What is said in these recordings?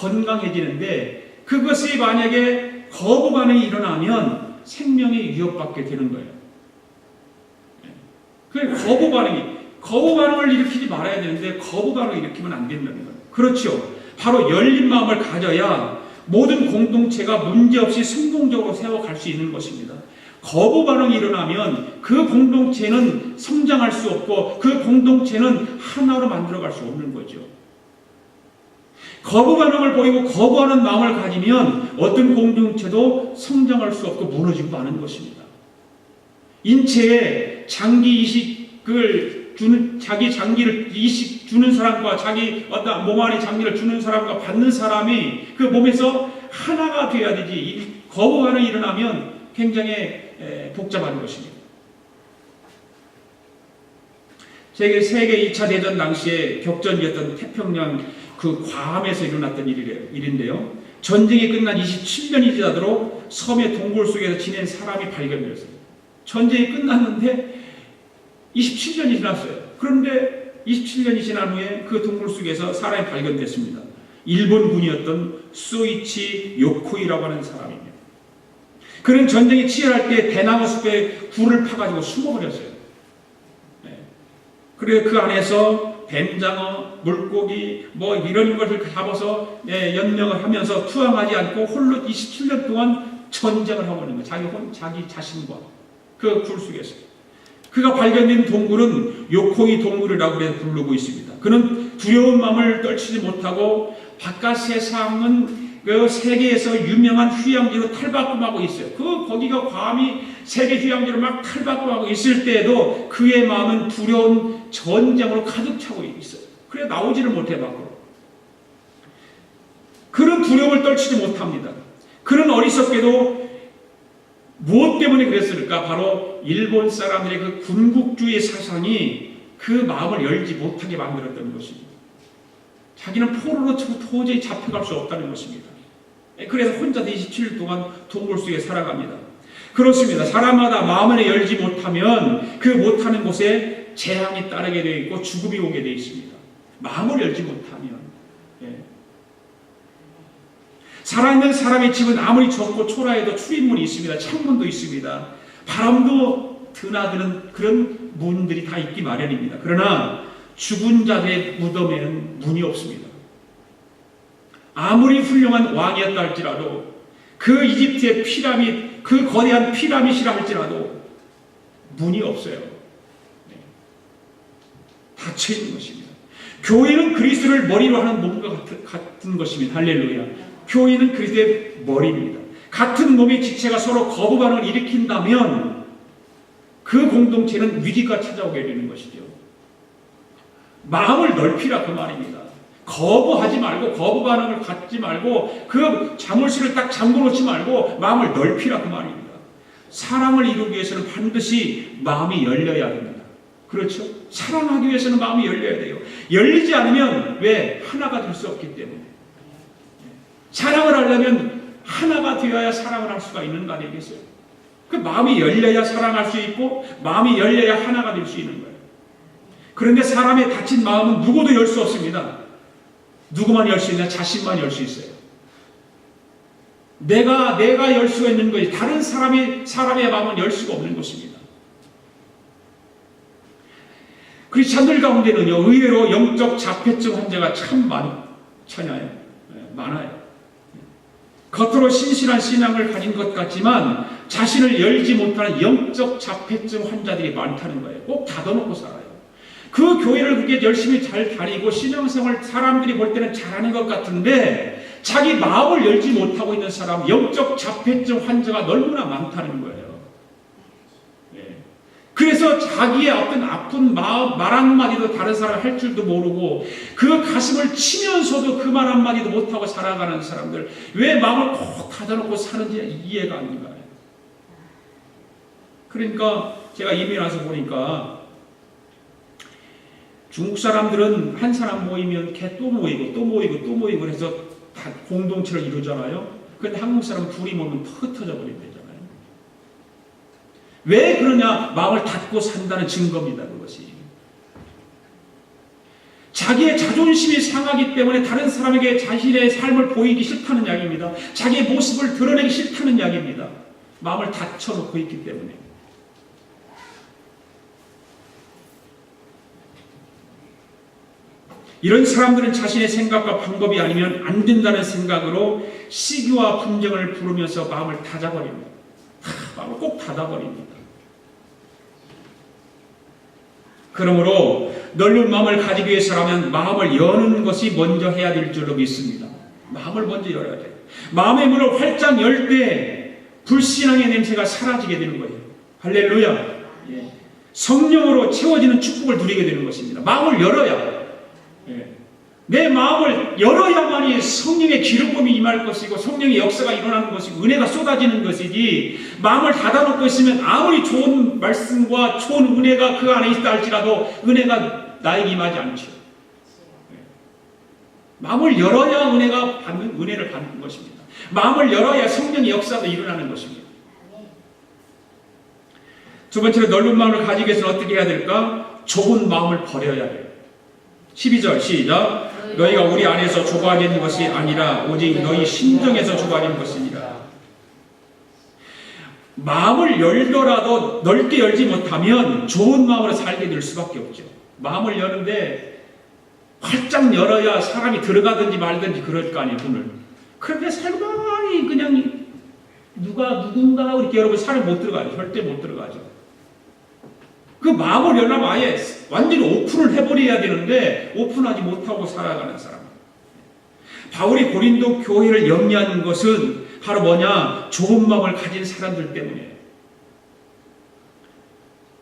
건강해지는데 그것이 만약에 거부 반응이 일어나면 생명이 위협받게 되는 거예요. 그 거부 반응을 일으키지 말아야 되는데 거부 반응을 일으키면 안 된다는 거예요. 그렇죠. 바로 열린 마음을 가져야 모든 공동체가 문제없이 성공적으로 세워갈 수 있는 것입니다. 거부 반응이 일어나면 그 공동체는 성장할 수 없고 그 공동체는 하나로 만들어갈 수 없는 거죠. 거부 반응을 보이고 거부하는 마음을 가지면 어떤 공동체도 성장할 수 없고 무너지고 마는 것입니다. 인체에 장기 이식을 주는, 자기 장기를 이식 주는 사람과 자기 어떤 몸 안에 장기를 주는 사람과 받는 사람이 그 몸에서 하나가 되어야 되지. 거부 반응이 일어나면 굉장히 복잡한 것입니다. 세계 2차 대전 당시에 격전이었던 태평양 그 괌에서 일어났던 일인데요. 전쟁이 끝난 27년이 지나도록 섬의 동굴 속에서 지낸 사람이 발견되었어요. 전쟁이 끝났는데 27년이 지났어요. 그런데 27년이 지난 후에 그 동굴 속에서 사람이 발견됐습니다. 일본군이었던 소이치 요코이라고 하는 사람입니다. 그는 전쟁이 치열할 때 대나무 숲에 굴을 파가지고 숨어버렸어요. 그리고 그 안에서 뱀장어, 물고기 뭐 이런 것을 잡아서 연명을 하면서 투항하지 않고 홀로 27년 동안 전쟁을 하고 있는 거예요. 자기 자신과 그 굴 속에서. 그가 발견된 동굴은 요코이 동굴이라고 부르고 있습니다. 그는 두려운 마음을 떨치지 못하고 바깥 세상은 그 세계에서 유명한 휴양지로 탈바꿈하고 있어요. 거기가 괌이 세계 휴양지로 막 탈바꿈하고 있을 때에도 그의 마음은 두려운 전쟁으로 가득 차고 있어요. 그래 나오지를 못해 밖으로. 그런 두려움을 떨치지 못합니다. 그는 어리석게도 무엇 때문에 그랬을까? 바로 일본 사람들의 그 군국주의 사상이 그 마음을 열지 못하게 만들었던 것입니다. 자기는 포로로 도저히 잡혀갈 수 없다는 것입니다. 그래서 혼자 27일 동안 동굴 속에 살아갑니다. 그렇습니다. 사람마다 마음을 열지 못하면 그 못하는 곳에 재앙이 따르게 되어 있고 죽음이 오게 되어 있습니다. 마음을 열지 못하면. 살아있는 사람의 집은 아무리 좁고 초라해도 출입문이 있습니다. 창문도 있습니다. 바람도 드나드는 그런 문들이 다 있기 마련입니다. 그러나 죽은 자들의 무덤에는 문이 없습니다. 아무리 훌륭한 왕이었다 할지라도 그 이집트의 피라밋, 그 거대한 피라밋이라 할지라도 문이 없어요. 닫혀있는 것입니다. 교회는 그리스도를 머리로 하는 몸과 같은 것입니다. 할렐루야. 교회는 그리스도의 머리입니다. 같은 몸의 지체가 서로 거부 반응을 일으킨다면 그 공동체는 위기가 찾아오게 되는 것이죠. 마음을 넓히라 그 말입니다. 거부하지 말고 거부 반응을 갖지 말고 그 자물쇠를 딱 잠궈놓지 말고 마음을 넓히라 그 말입니다. 사랑을 이루기 위해서는 반드시 마음이 열려야 됩니다. 그렇죠? 사랑하기 위해서는 마음이 열려야 돼요. 열리지 않으면 왜? 하나가 될 수 없기 때문에. 사랑을 하려면 하나가 되어야 사랑을 할 수가 있는 거 아니겠어요? 그 마음이 열려야 사랑할 수 있고 마음이 열려야 하나가 될 수 있는 거예요. 그런데 사람의 닫힌 마음은 누구도 열 수 없습니다. 누구만 열 수 있냐? 자신만 열 수 있어요. 내가 열 수가 있는 거지 다른 사람의 마음은 열 수가 없는 것입니다. 크리스찬들 가운데는요 의외로 영적 자폐증 환자가 참 많아요. 겉으로 신실한 신앙을 가진 것 같지만 자신을 열지 못하는 영적 자폐증 환자들이 많다는 거예요. 꼭 닫아놓고 살아요. 그 교회를 그렇게 열심히 잘 다니고 신앙생활 사람들이 볼 때는 잘하는 것 같은데 자기 마음을 열지 못하고 있는 사람, 영적 자폐증 환자가 너무나 많다는 거예요. 그래서 자기의 어떤 아픈 마음, 말 한마디도 다른 사람 할 줄도 모르고 그 가슴을 치면서도 그 말 한마디도 못하고 살아가는 사람들 왜 마음을 꼭 닫아놓고 사는지 이해가 안 가요. 그러니까 제가 이민 와서 보니까 중국 사람들은 한 사람 모이면 걔 또 모이고 또 모이고 또 모이고 해서 다 공동체를 이루잖아요. 그런데 한국 사람은 둘이 모이면 흩어져 버린대잖아요. 왜 그러냐? 마음을 닫고 산다는 증거입니다. 그것이. 자기의 자존심이 상하기 때문에 다른 사람에게 자신의 삶을 보이기 싫다는 이야기입니다. 자기의 모습을 드러내기 싫다는 이야기입니다. 마음을 닫혀놓고 있기 때문에. 이런 사람들은 자신의 생각과 방법이 아니면 안 된다는 생각으로 시기와 분쟁을 부르면서 마음을 닫아버립니다. 마음을 꼭 닫아버립니다. 그러므로 넓은 마음을 가지기 위해서라면 마음을 여는 것이 먼저 해야 될 줄로 믿습니다. 마음을 먼저 열어야 돼요. 마음의 문을 활짝 열 때 불신앙의 냄새가 사라지게 되는 거예요. 할렐루야. 성령으로 채워지는 축복을 누리게 되는 것입니다. 마음을 열어야, 내 마음을 열어야만이 성령의 기름붐이 임할 것이고 성령의 역사가 일어나는 것이고 은혜가 쏟아지는 것이지, 마음을 닫아놓고 있으면 아무리 좋은 말씀과 좋은 은혜가 그 안에 있다 할지라도 은혜가 나에게 임하지 않죠. 마음을 열어야 은혜를 받는 것입니다. 마음을 열어야 성령의 역사가 일어나는 것입니다. 두 번째로 넓은 마음을 가지기 위해서는 어떻게 해야 될까? 좁은 마음을 버려야 돼요. 12절 시작. 너희가 우리 안에서 좁아진 것이 아니라 오직 너희 심정에서 좁아진 것이니라. 마음을 열더라도 넓게 열지 못하면 좁은 마음으로 살게 될 수밖에 없죠. 마음을 여는데 활짝 열어야 사람이 들어가든지 말든지 그럴 거 아니에요, 문을. 그런데 살만히 그냥 누군가 이렇게 여러분 사람이 못 들어가죠. 절대 못 들어가죠. 그 마음을 열려면 아예 완전히 오픈을 해버려야 되는데 오픈하지 못하고 살아가는 사람. 바울이 고린도 교회를 영위하는 것은 바로 뭐냐? 좁은 마음을 가진 사람들 때문이에요.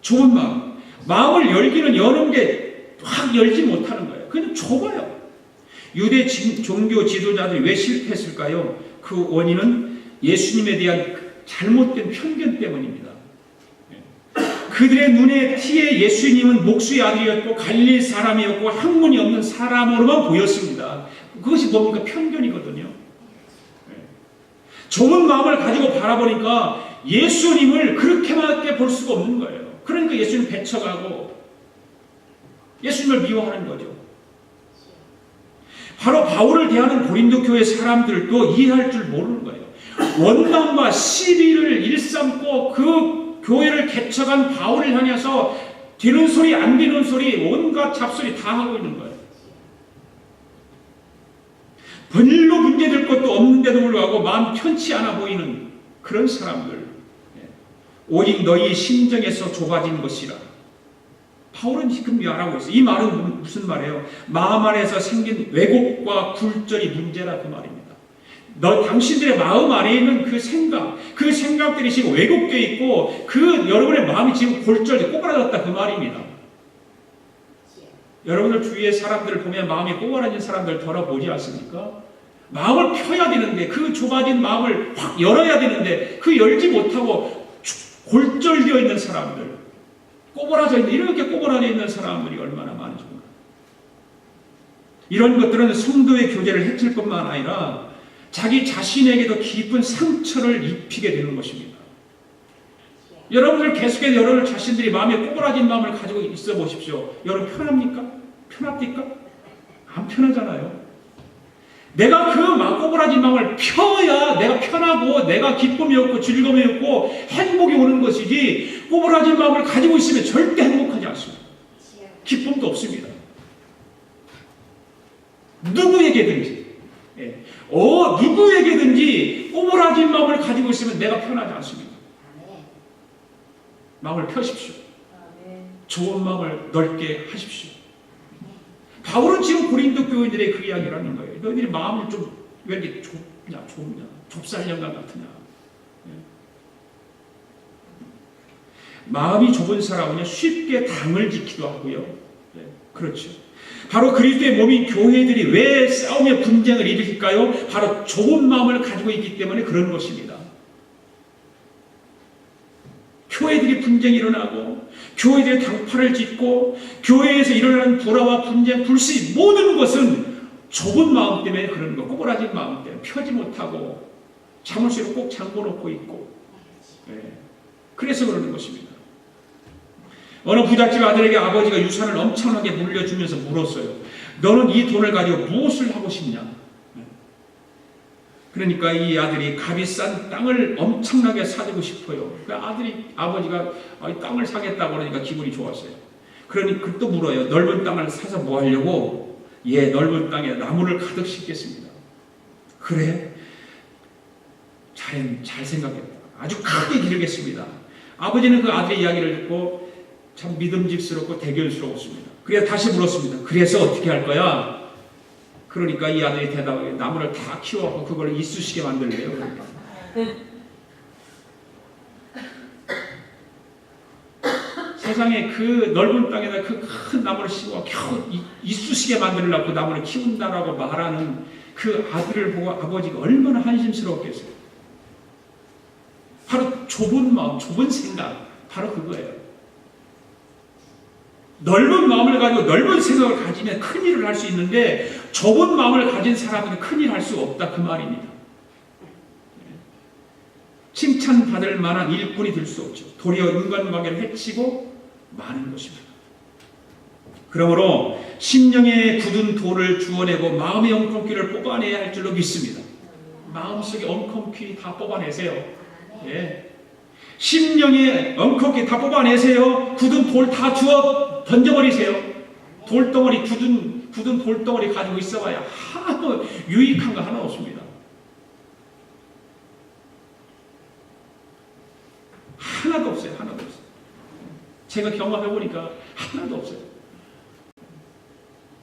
좁은 마음. 마음을 열기는 여는 게 확 열지 못하는 거예요. 그냥 좁아요. 유대 종교 지도자들이 왜 실패했을까요? 그 원인은 예수님에 대한 잘못된 편견 때문입니다. 그들의 눈에 티에 예수님은 목수의 아들이었고 갈릴리 사람이었고 학문이 없는 사람으로만 보였습니다. 그것이 뭡니까? 편견이거든요. 좁은 마음을 가지고 바라보니까 예수님을 그렇게밖에 볼 수가 없는 거예요. 그러니까 예수님 배척하고 예수님을 미워하는 거죠. 바로 바울을 대하는 고린도 교회 사람들도 이해할 줄 모르는 거예요. 원망과 시비를 일삼고 그 교회를 개척한 바울을 향해서 되는 소리 안 되는 소리 온갖 잡소리 다 하고 있는 거예요. 별로 문제될 것도 없는데도 불구하고 마음 편치 않아 보이는 그런 사람들. 오직 너희 심정에서 좁아진 것이라. 바울은 지금 말하고 있어요. 이 말은 무슨 말이에요? 마음 안에서 생긴 왜곡과 굴절이 문제라 그 말입니다. 당신들의 마음 안에 있는 그 생각들이 지금 왜곡되어 있고 여러분의 마음이 지금 골절돼 꼬부라졌다 그 말입니다. 여러분들 주위의 사람들을 보면 마음이 꼬부라진 사람들 돌아보지 않습니까? 마음을 펴야 되는데 그 좁아진 마음을 확 열어야 되는데 그 열지 못하고 골절되어 있는 사람들, 꼬부라져 있는, 이렇게 꼬부라져 있는 사람들이 얼마나 많은지 몰라요. 이런 것들은 성도의 교제를 해칠 뿐만 아니라 자기 자신에게도 깊은 상처를 입히게 되는 것입니다. 여러분들 계속해서 여러분 자신들이 마음에 꼬부라진 마음을 가지고 있어 보십시오. 여러분 편합니까? 편합니까? 안 편하잖아요. 내가 그 꼬부라진 마음을 펴야 내가 편하고 내가 기쁨이 없고 즐거움이 없고 행복이 오는 것이지, 꼬부라진 마음을 가지고 있으면 절대 행복하지 않습니다. 기쁨도 없습니다. 누구에게든지 꼬부라진 마음을 가지고 있으면 내가 편하지 않습니다. 마음을 펴십시오. 좋은 마음을 넓게 하십시오. 바울은 지금 고린도 교인들의 그 이야기를 하는 거예요. 너희들이 마음을 좀 왜 이렇게 좁냐, 좁쌀영감 같으냐. 마음이 좁은 사람은 쉽게 당을 짓기도 하고요. 그렇죠. 바로 그리스도의 몸인 교회들이 왜 싸움의 분쟁을 일으킬까요? 바로 좁은 마음을 가지고 있기 때문에 그런 것입니다. 교회들이 분쟁이 일어나고 교회들이 당파를 짓고 교회에서 일어나는 불화와 분쟁, 불씨 모든 것은 좁은 마음 때문에 그런 거, 꼬부라진 마음 때문에 펴지 못하고 자물쇠로 꼭 잠궈놓고 있고, 그래서 그러는 것입니다. 어느 부잣집 아들에게 아버지가 유산을 엄청나게 물려주면서 물었어요. 너는 이 돈을 가지고 무엇을 하고 싶냐? 그러니까 이 아들이 값이 싼 땅을 엄청나게 사주고 싶어요. 그 아버지가 땅을 사겠다고 그러니까 기분이 좋았어요. 그러니 또 물어요. 넓은 땅을 사서 뭐 하려고? 예, 넓은 땅에 나무를 가득 심겠습니다. 그래? 잘 생각했다. 아주 크게 기르겠습니다. 아버지는 그 아들의 이야기를 듣고 참 믿음직스럽고 대견스러웠습니다. 그래서 다시 물었습니다. 그래서 어떻게 할 거야? 그러니까 이 아들이 대답하기를 나무를 다 키워서 그걸 이쑤시개 만들래요. 그러니까. 세상에 그 넓은 땅에다 그 큰 나무를 심어 겨우 이쑤시개 만들려고 그 나무를 키운다라고 말하는 그 아들을 보고 아버지가 얼마나 한심스러웠겠어요. 바로 좁은 마음, 좁은 생각, 바로 그거예요. 넓은 마음을 가지고 넓은 생각을 가지면 큰 일을 할 수 있는데 좁은 마음을 가진 사람은 큰 일을 할 수 없다 그 말입니다. 칭찬받을 만한 일꾼이 될 수 없죠. 도리어 인간관계를 해치고 마는 것입니다. 그러므로 심령에 굳은 돌을 주워내고 마음의 엉겅퀴를 뽑아내야 할 줄로 믿습니다. 마음속에 엉겅퀴 다 뽑아내세요. 예. 심령에 엉겅퀴 다 뽑아내세요. 굳은 돌 다 주워 던져버리세요. 돌덩어리, 굳은 돌덩어리 가지고 있어봐야 하나도 유익한 거 하나 없습니다. 하나도 없어요. 하나도 없어요. 제가 경험해보니까 하나도 없어요.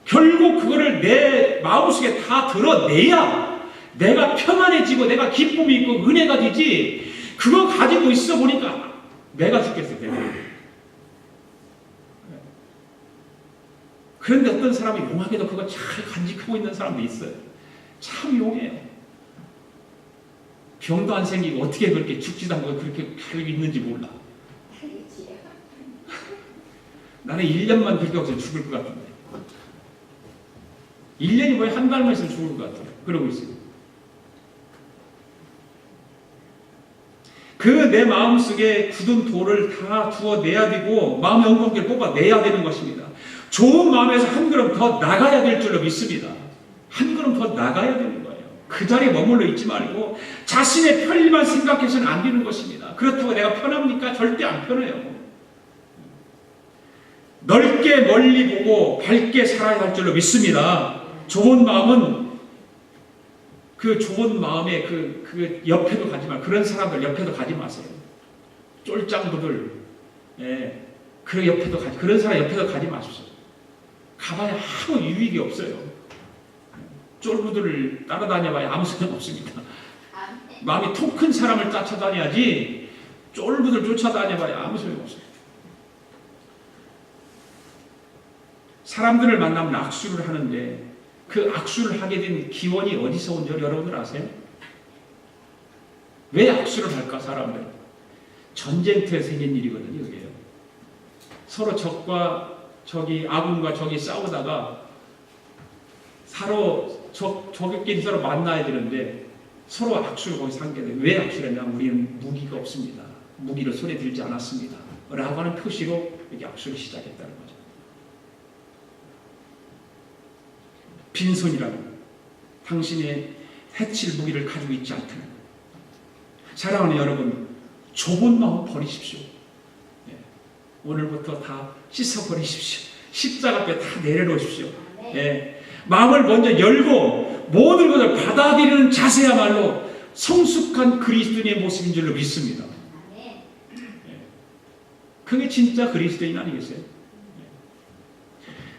결국 그거를 내 마음속에 다 드러내야 내가 편안해지고 내가 기쁨이 있고 은혜가 되지, 그거 가지고 있어 보니까 내가 죽겠어요. 내가. 그런데 어떤 사람이 용하게도 그거 잘 간직하고 있는 사람도 있어요. 참 용해요. 병도 안 생기고 어떻게 그렇게 죽지도 않고 그렇게 잘 있는지 몰라. 나는 1년만 그렇게 없으면 죽을 것 같은데. 1년이 거의 한 달만 있으면 죽을 것 같아요. 그러고 있어요. 그 내 마음속에 굳은 돌을 다 주워내야 되고 마음의 엉겅퀴를 뽑아내야 되는 것입니다. 좋은 마음에서 한 걸음 더 나가야 될 줄로 믿습니다. 한 걸음 더 나가야 되는 거예요. 그 자리에 머물러 있지 말고 자신의 편리만 생각해서는 안 되는 것입니다. 그렇다고 내가 편합니까? 절대 안 편해요. 넓게 멀리 보고 밝게 살아야 할 줄로 믿습니다. 좋은 마음은 그 좋은 마음에 그 옆에도 가지 마. 그런 사람들 옆에도 가지 마세요. 쫄짱부들, 예, 그 옆에도 그런 사람 옆에도 가지 마십시오. 가봐야 아무 유익이 없어요. 쫄부들을 따라다녀봐야 아무 소용 없습니다. 마음이 통 큰 사람을 쫓아다녀야지 쫄부들 쫓아다녀봐야 아무 소용 없어요. 사람들을 만나면 악수를 하는데 그 악수를 하게 된 기원이 어디서 온 줄 여러분들 아세요? 왜 악수를 할까 사람들? 전쟁터에 생긴 일이거든요. 이게요. 서로 적과 적이, 아군과 적이 싸우다가 서로 적끼리 서로 만나야 되는데 서로 악수를 거기서 하게 돼요. 왜 악수를 했냐? 우리는 무기가 없습니다. 무기를 손에 들지 않았습니다. 라고 하는 표시로 이렇게 악수를 시작했다는 거죠. 빈손이라고 당신의 해칠 무기를 가지고 있지 않다는 거예요. 사랑하는 여러분, 좁은 마음 버리십시오. 예. 오늘부터 다 씻어버리십시오. 십자가 앞에 다 내려놓으십시오. 예. 마음을 먼저 열고 모든 것을 받아들이는 자세야말로 성숙한 그리스도인의 모습인 줄로 믿습니다. 예. 그게 진짜 그리스도인 아니겠어요?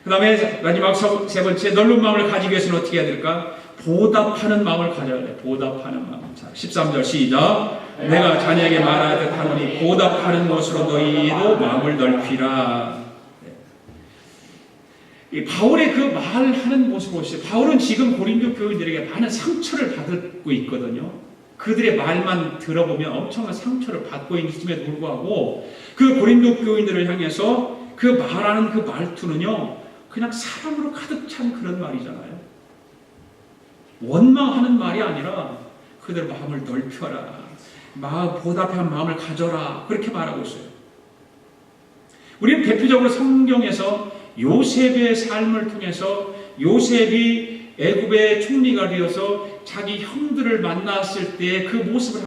그 다음에 마지막 세 번째, 넓은 마음을 가지기 위해서는 어떻게 해야 될까? 보답하는 마음을 가져야 돼요. 보답하는 마음. 자, 13절 시작. 내가 자녀에게 말하듯 하노니 보답하는 것으로 너희도 마음을 넓히라. 이 바울의 그 말하는 모습을 보시죠. 바울은 지금 고린도 교인들에게 많은 상처를 받고 있거든요. 그들의 말만 들어보면 엄청난 상처를 받고 있음에도 불구하고 그 고린도 교인들을 향해서 그 말하는 그 말투는요, 그냥 사랑으로 가득 찬 그런 말이잖아요. 원망하는 말이 아니라 그들 마음을 넓혀라. 보답한 마음을 가져라. 그렇게 말하고 있어요. 우리는 대표적으로 성경에서 요셉의 삶을 통해서 요셉이 애굽의 총리가 되어서 자기 형들을 만났을 때 그 모습을